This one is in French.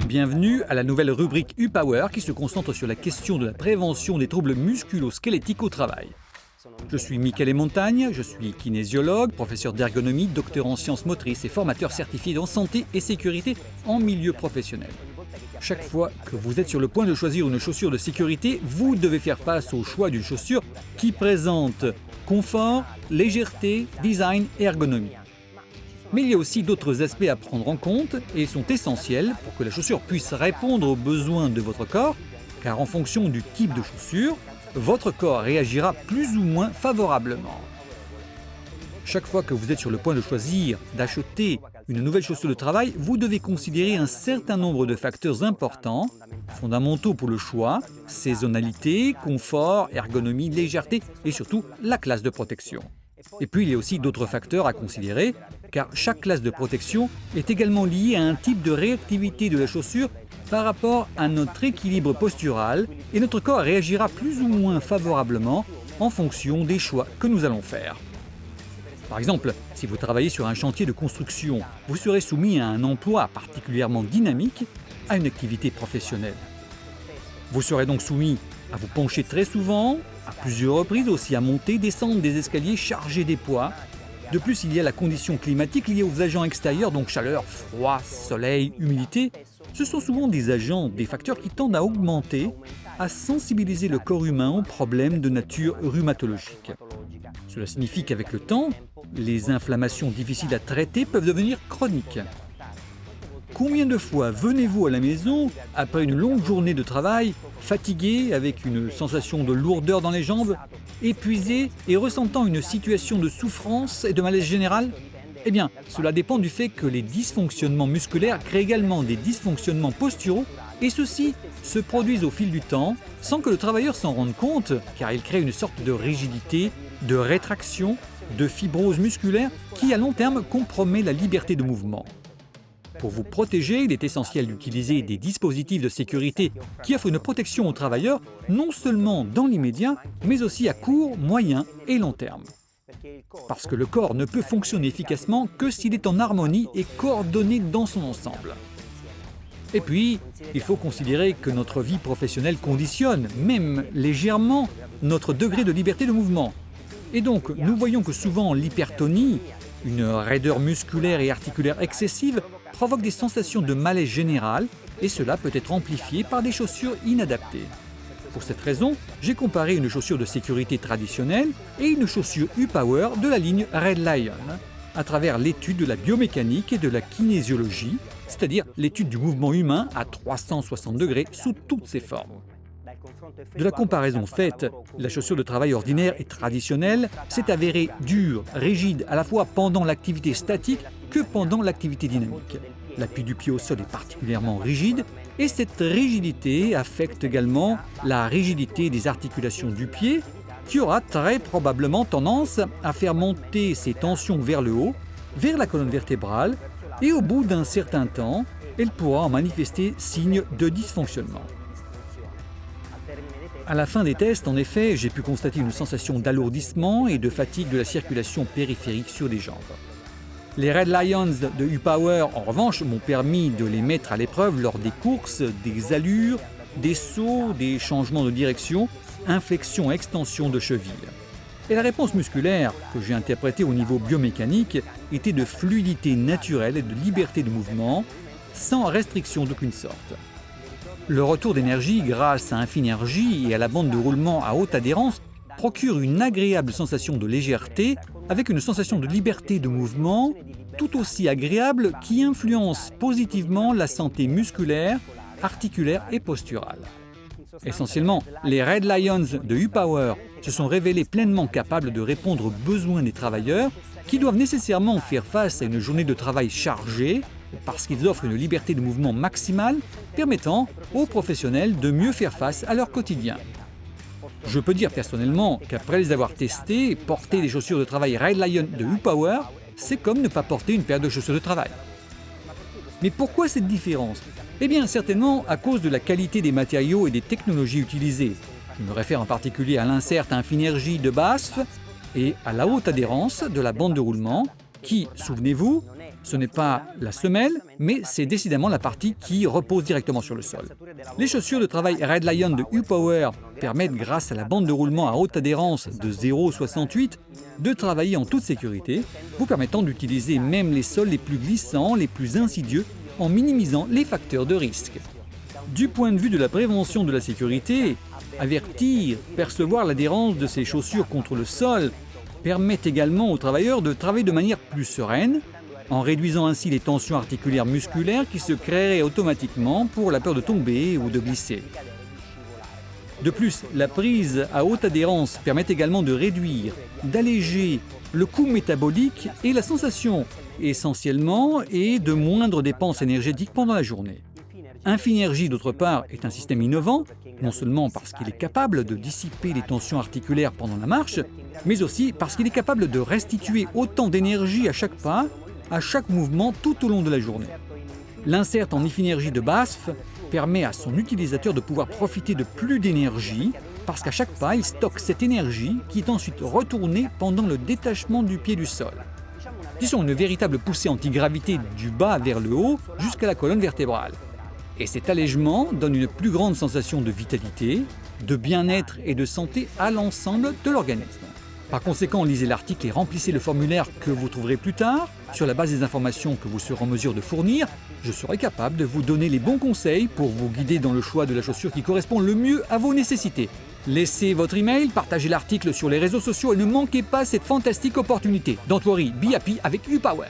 Bienvenue à la nouvelle rubrique U-Power qui se concentre sur la question de la prévention des troubles musculo-squelettiques au travail. Je suis Michele Montagne, je suis kinésiologue, professeur d'ergonomie, docteur en sciences motrices et formateur certifié en santé et sécurité en milieu professionnel. Chaque fois que vous êtes sur le point de choisir une chaussure de sécurité, vous devez faire face au choix d'une chaussure qui présente confort, légèreté, design et ergonomie. Mais il y a aussi d'autres aspects à prendre en compte et sont essentiels pour que la chaussure puisse répondre aux besoins de votre corps, car en fonction du type de chaussure, votre corps réagira plus ou moins favorablement. Chaque fois que vous êtes sur le point de choisir, d'acheter une nouvelle chaussure de travail, vous devez considérer un certain nombre de facteurs importants, fondamentaux pour le choix, saisonnalité, confort, ergonomie, légèreté et surtout la classe de protection. Et puis il y a aussi d'autres facteurs à considérer, car chaque classe de protection est également liée à un type de réactivité de la chaussure par rapport à notre équilibre postural, et notre corps réagira plus ou moins favorablement en fonction des choix que nous allons faire. Par exemple, si vous travaillez sur un chantier de construction, vous serez soumis à un emploi particulièrement dynamique, à une activité professionnelle. Vous serez donc soumis à vous pencher très souvent, à plusieurs reprises aussi à monter, descendre des escaliers chargés des poids. De plus, il y a la condition climatique liée aux agents extérieurs, donc chaleur, froid, soleil, humidité. Ce sont souvent des agents, des facteurs qui tendent à augmenter, à sensibiliser le corps humain aux problèmes de nature rhumatologique. Cela signifie qu'avec le temps, les inflammations difficiles à traiter peuvent devenir chroniques. Combien de fois venez-vous à la maison, après une longue journée de travail, fatigué, avec une sensation de lourdeur dans les jambes, épuisé et ressentant une situation de souffrance et de malaise général ? Eh bien, cela dépend du fait que les dysfonctionnements musculaires créent également des dysfonctionnements posturaux, et ceux-ci se produisent au fil du temps sans que le travailleur s'en rende compte, car ils créent une sorte de rigidité, de rétraction, de fibrose musculaire qui à long terme compromet la liberté de mouvement. Pour vous protéger, il est essentiel d'utiliser des dispositifs de sécurité qui offrent une protection aux travailleurs, non seulement dans l'immédiat, mais aussi à court, moyen et long terme. Parce que le corps ne peut fonctionner efficacement que s'il est en harmonie et coordonné dans son ensemble. Et puis, il faut considérer que notre vie professionnelle conditionne, même légèrement, notre degré de liberté de mouvement. Et donc, nous voyons que souvent l'hypertonie, une raideur musculaire et articulaire excessive, provoque des sensations de malaise général, et cela peut être amplifié par des chaussures inadaptées. Pour cette raison, j'ai comparé une chaussure de sécurité traditionnelle et une chaussure U-Power de la ligne Red Lion, à travers l'étude de la biomécanique et de la kinésiologie, c'est-à-dire l'étude du mouvement humain à 360 degrés sous toutes ses formes. De la comparaison faite, la chaussure de travail ordinaire et traditionnelle s'est avérée dure, rigide à la fois pendant l'activité statique que pendant l'activité dynamique. L'appui du pied au sol est particulièrement rigide et cette rigidité affecte également la rigidité des articulations du pied qui aura très probablement tendance à faire monter ces tensions vers le haut, vers la colonne vertébrale et au bout d'un certain temps, elle pourra en manifester signe de dysfonctionnement. À la fin des tests, en effet, j'ai pu constater une sensation d'alourdissement et de fatigue de la circulation périphérique sur les jambes. Les Red Lions de U-Power, en revanche, m'ont permis de les mettre à l'épreuve lors des courses, des allures, des sauts, des changements de direction, inflexion et extension de cheville. Et la réponse musculaire, que j'ai interprétée au niveau biomécanique, était de fluidité naturelle et de liberté de mouvement, sans restriction d'aucune sorte. Le retour d'énergie grâce à Infinergie et à la bande de roulement à haute adhérence procure une agréable sensation de légèreté avec une sensation de liberté de mouvement tout aussi agréable qui influence positivement la santé musculaire, articulaire et posturale. Essentiellement, les Red Lions de U-Power se sont révélés pleinement capables de répondre aux besoins des travailleurs qui doivent nécessairement faire face à une journée de travail chargée parce qu'ils offrent une liberté de mouvement maximale permettant aux professionnels de mieux faire face à leur quotidien. Je peux dire personnellement qu'après les avoir testés, porter des chaussures de travail Red Lion de U-Power, c'est comme ne pas porter une paire de chaussures de travail. Mais pourquoi cette différence ? Eh bien, certainement à cause de la qualité des matériaux et des technologies utilisées. Je me réfère en particulier à l'insert Infinergie de BASF et à la haute adhérence de la bande de roulement, qui, souvenez-vous, ce n'est pas la semelle, mais c'est décidément la partie qui repose directement sur le sol. Les chaussures de travail Red Lion de U-Power permettent, grâce à la bande de roulement à haute adhérence de 0,68, de travailler en toute sécurité, vous permettant d'utiliser même les sols les plus glissants, les plus insidieux, en minimisant les facteurs de risque. Du point de vue de la prévention de la sécurité, avertir, percevoir l'adhérence de ces chaussures contre le sol permet également aux travailleurs de travailler de manière plus sereine, en réduisant ainsi les tensions articulaires musculaires qui se créeraient automatiquement pour la peur de tomber ou de glisser. De plus, la prise à haute adhérence permet également de réduire, d'alléger le coût métabolique et la sensation, essentiellement, et de moindres dépenses énergétiques pendant la journée. Infinergie, d'autre part, est un système innovant, non seulement parce qu'il est capable de dissiper les tensions articulaires pendant la marche, mais aussi parce qu'il est capable de restituer autant d'énergie à chaque pas, à chaque mouvement tout au long de la journée. L'insert en Infinergie de BASF permet à son utilisateur de pouvoir profiter de plus d'énergie parce qu'à chaque pas, il stocke cette énergie qui est ensuite retournée pendant le détachement du pied du sol. Disons une véritable poussée antigravité du bas vers le haut jusqu'à la colonne vertébrale. Et cet allègement donne une plus grande sensation de vitalité, de bien-être et de santé à l'ensemble de l'organisme. Par conséquent, lisez l'article et remplissez le formulaire que vous trouverez plus tard. Sur la base des informations que vous serez en mesure de fournir, je serai capable de vous donner les bons conseils pour vous guider dans le choix de la chaussure qui correspond le mieux à vos nécessités. Laissez votre email, partagez l'article sur les réseaux sociaux et ne manquez pas cette fantastique opportunité. Don't worry, be happy avec U-Power.